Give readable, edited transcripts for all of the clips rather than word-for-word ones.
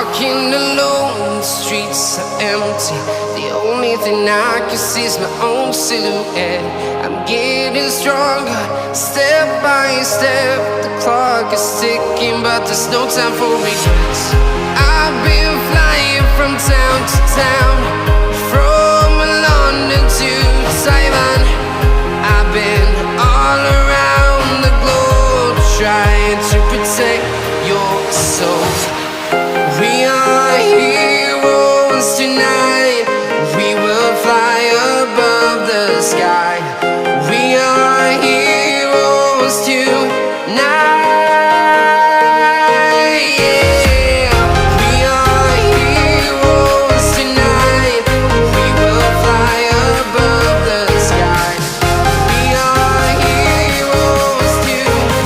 walking alone, the streets are empty. The only thing I can see is my own silhouette. I'm getting stronger, step by step. The clock is ticking, but there's no time for regrets. I've been flying from town to town, from London to Taiwan. I've been all around the globe, trying to protect your soul. We are heroes tonight. We will fly above the sky. We are heroes tonight. Yeah. We are heroes tonight. We will fly above the sky. We are heroes tonight.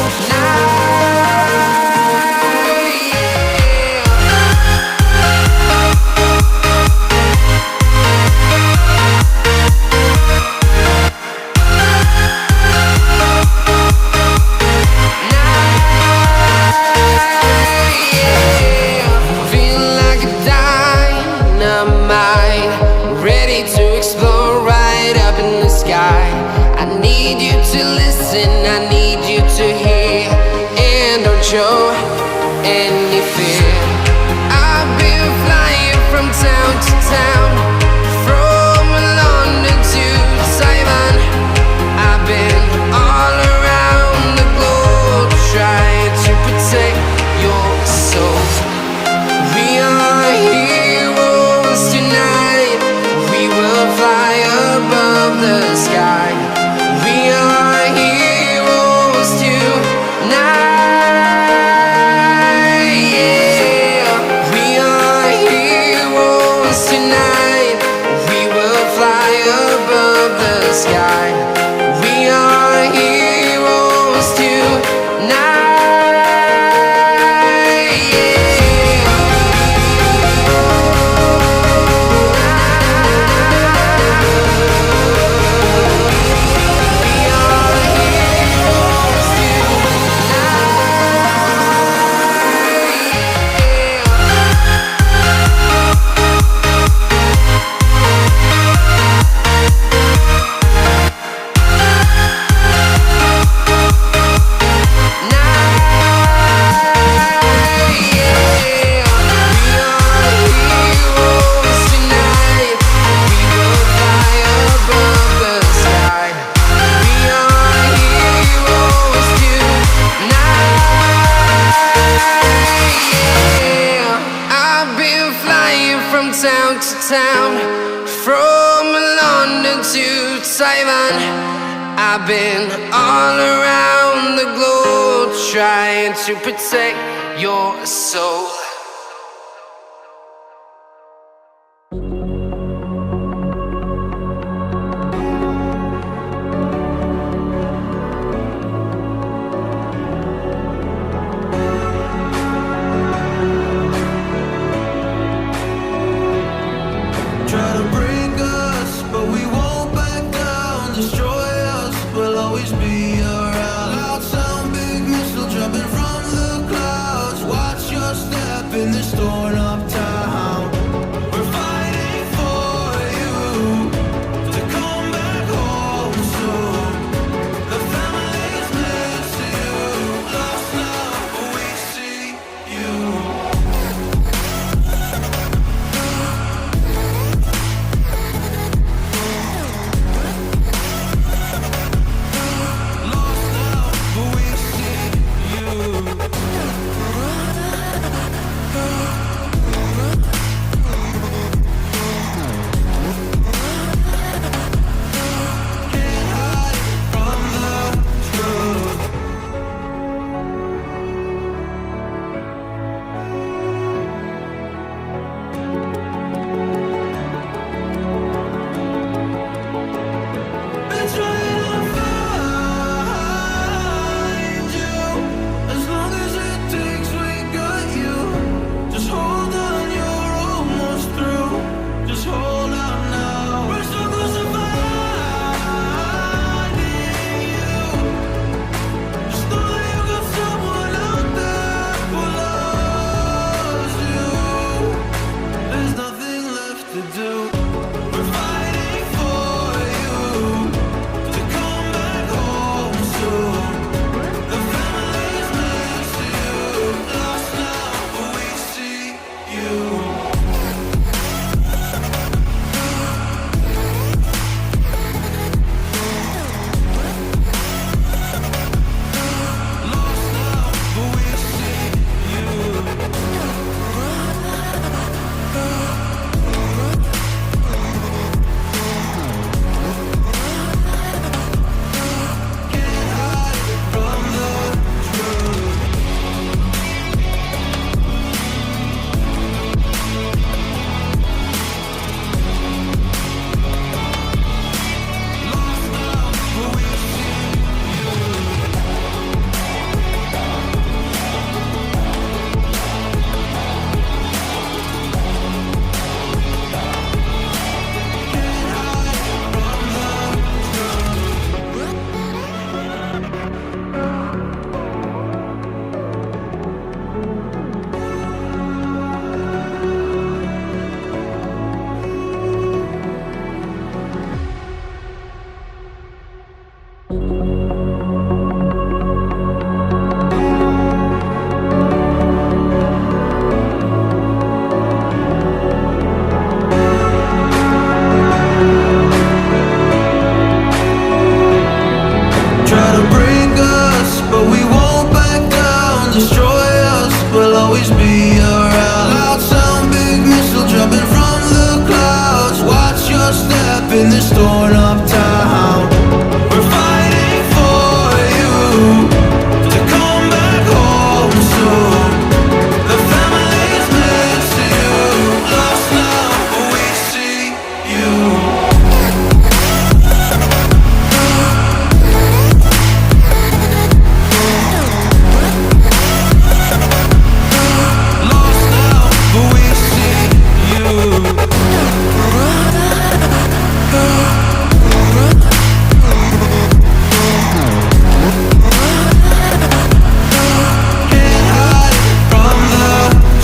I need you to hear and don't show any fear. I've been flying from town to town, from London to Taiwan. I've been all around the globe, trying to protect your soul. We are heroes tonight. We will fly above the sky. We are heroes tonight. Yeah. We are heroes tonight. We will fly above the sky. We are heroes tonight. Town to town, from London to Taiwan. I've been all around the globe, trying to protect your soul. this torn up town. We're fighting for you to come back home soon. The family's missing you. Lost now, but we see you. Lost now, but we see you. Can't hide from the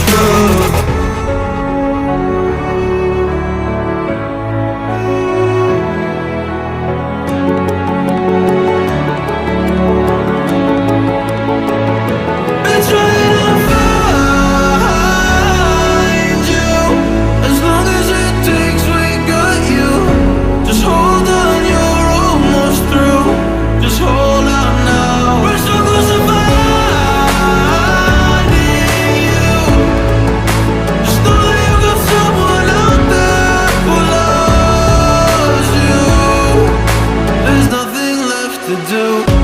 truth. Been trying to find you. As long as it takes, we got you. Just hold on, you're almost through. Just hold on now. We're so close to finding you. Just know that you got someone out there who loves you. There's nothing left to do.